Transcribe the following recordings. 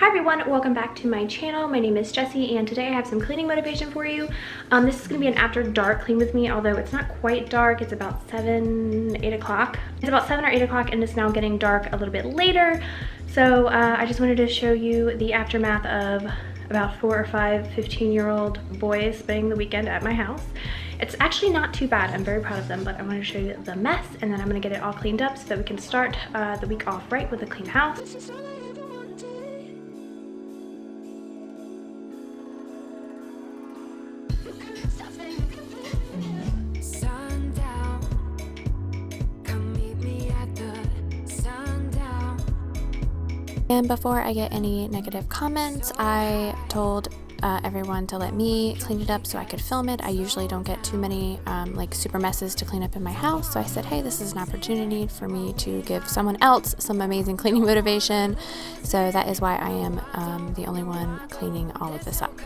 Hi everyone, welcome back to my channel. My name is Jessie and today I have some cleaning motivation for you. This is going to be an after dark clean with me, although it's not quite dark. It's about 8 o'clock. It's about 7 or 8 o'clock and it's now getting dark a little bit later. So I just wanted to show you the aftermath of about 4 or 5 15-year-old boys spending the weekend at my house. It's actually not too bad. I'm very proud of them, but I want to show you the mess and then I'm going to get it all cleaned up so that we can start the week off right with a clean house. And before I get any negative comments, I told everyone to let me clean it up so I could film it. I usually don't get too many like super messes to clean up in my house, so I said, hey, this is an opportunity for me to give someone else some amazing cleaning motivation. So that is why I am the only one cleaning all of this up.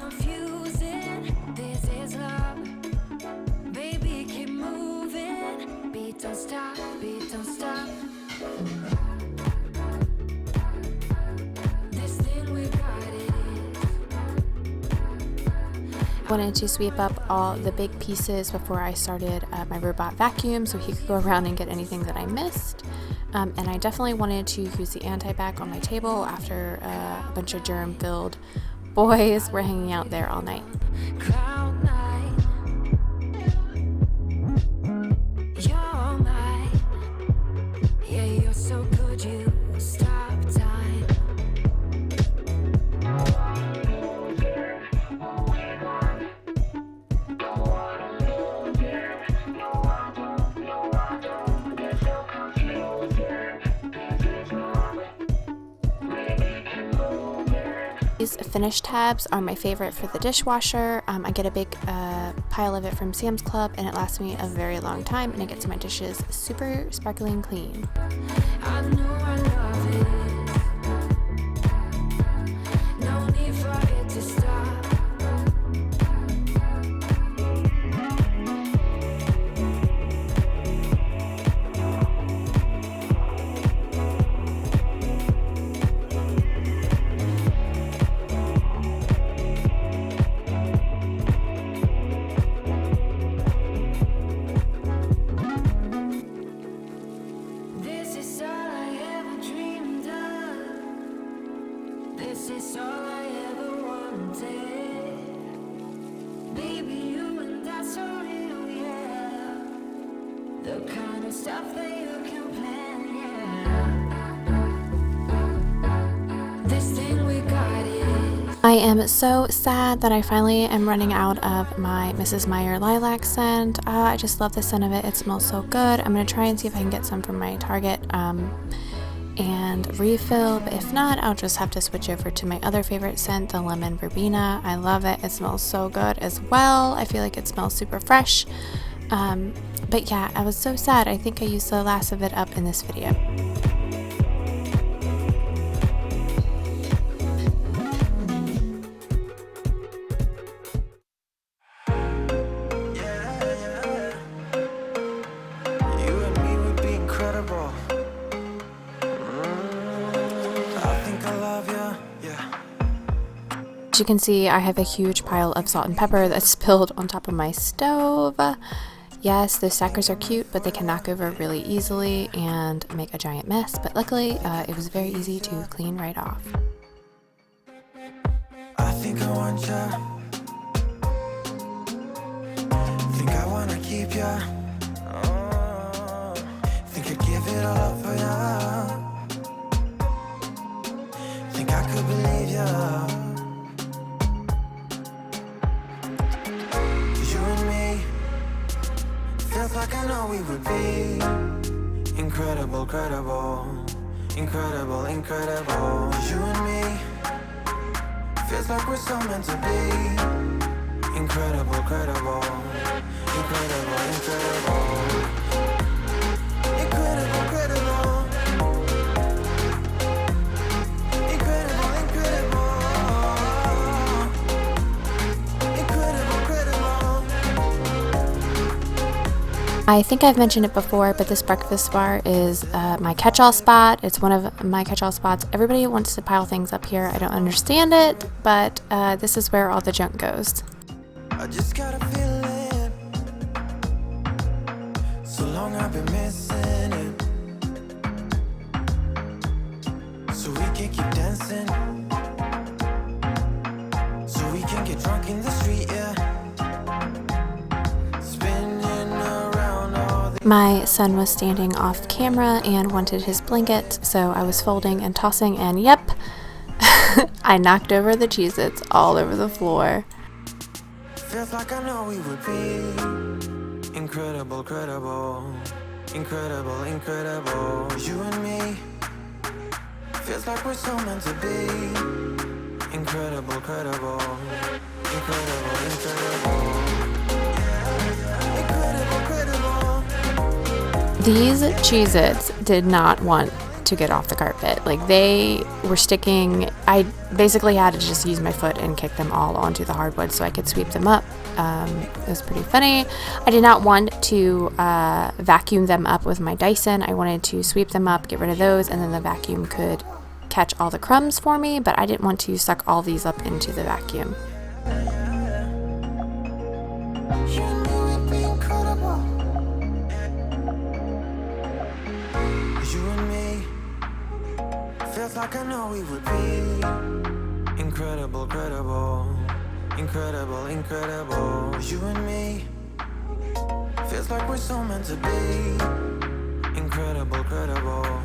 Wanted to sweep up all the big pieces before I started my robot vacuum so he could go around and get anything that I missed. And I definitely wanted to use the anti-bac on my table after a bunch of germ-filled boys were hanging out there all night. These finish tabs are my favorite for the dishwasher. I get a big pile of it from Sam's Club and it lasts me a very long time and it gets my dishes super sparkling clean. I know I love it. No need for it to stop. The kind of stuff that you can plan, yeah. This thing we got is. I am so sad that I finally am running out of my Mrs. Meyer lilac scent. I just love the scent of it. It smells so good. I'm going to try and see if I can get some from my Target and refill, but if not, I'll just have to switch over to my other favorite scent, the lemon verbena. I love it. It smells so good as well. I feel like it smells super fresh. But yeah, I was so sad. I think I used the last of it up in this video. As you can see, I have a huge pile of salt and pepper that's spilled on top of my stove. Yes, those stackers are cute, but they can knock over really easily and make a giant mess, but luckily it was very easy to clean right off. I think I want ya. Think I wanna keep ya. Oh, think I'd give it all up for ya. Think I could believe ya. Like I know we would be incredible, credible, incredible, incredible. You and me feels like we're so meant to be incredible, credible, incredible, incredible, incredible, credible, incredible, incredible, incredible, credible. I think I've mentioned it before, but this breakfast bar is my catch-all spot. It's one of my catch-all spots. Everybody wants to pile things up here. I don't understand it, but this is where all the junk goes. I just got a feeling, so long I've been missing it, so we can keep dancing, so we can get drunk in the street, yeah. My son was standing off camera and wanted his blanket, so I was folding and tossing, and yep, I knocked over the Cheez-Its all over the floor. Feels like I know we would be incredible, incredible, incredible. You and me, feels like we're so meant to be incredible, incredible. These Cheez-Its did not want to get off the carpet. Like, they were sticking. I basically had to just use my foot and kick them all onto the hardwood so I could sweep them up. It was pretty funny. I did not want to vacuum them up with my Dyson. I wanted to sweep them up, get rid of those, and then the vacuum could catch all the crumbs for me, but I didn't want to suck all these up into the vacuum. Feels like I know we would be incredible, incredible. You and me, feels like we're so meant to be incredible, incredible.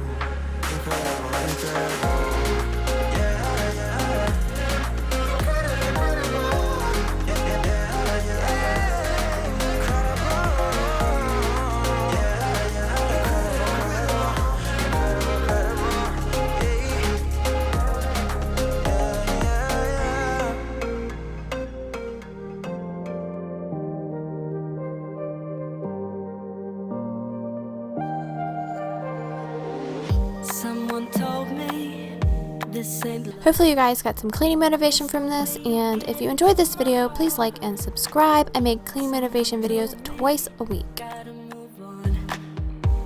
Hopefully you guys got some cleaning motivation from this, and if you enjoyed this video, please like and subscribe. I make cleaning motivation videos twice a week.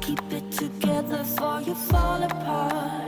Keep it together before you fall apart.